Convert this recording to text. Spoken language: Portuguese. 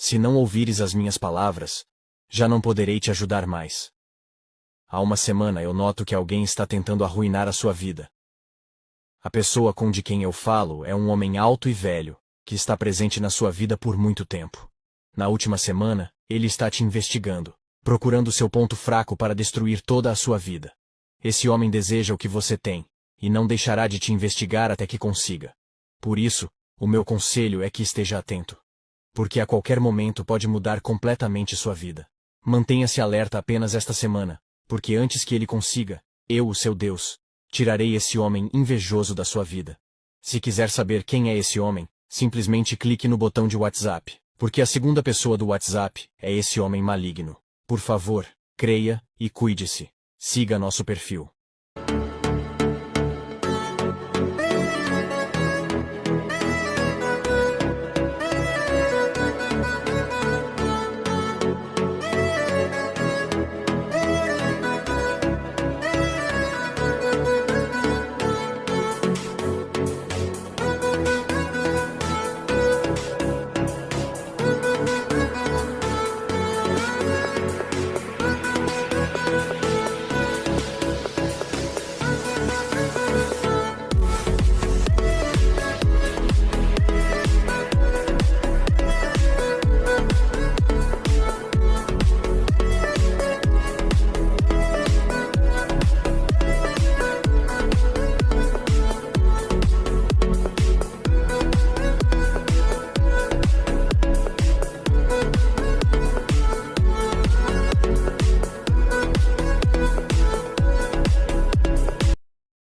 Se não ouvires as minhas palavras, já não poderei te ajudar mais. Há uma semana eu noto que alguém está tentando arruinar a sua vida. A pessoa de quem eu falo é um homem alto e velho, que está presente na sua vida por muito tempo. Na última semana, ele está te investigando, procurando seu ponto fraco para destruir toda a sua vida. Esse homem deseja o que você tem, e não deixará de te investigar até que consiga. Por isso, o meu conselho é que esteja atento. Porque a qualquer momento pode mudar completamente sua vida. Mantenha-se alerta apenas esta semana, porque antes que ele consiga, eu, o seu Deus, tirarei esse homem invejoso da sua vida. Se quiser saber quem é esse homem, simplesmente clique no botão de WhatsApp, porque a segunda pessoa do WhatsApp é esse homem maligno. Por favor, creia e cuide-se. Siga nosso perfil.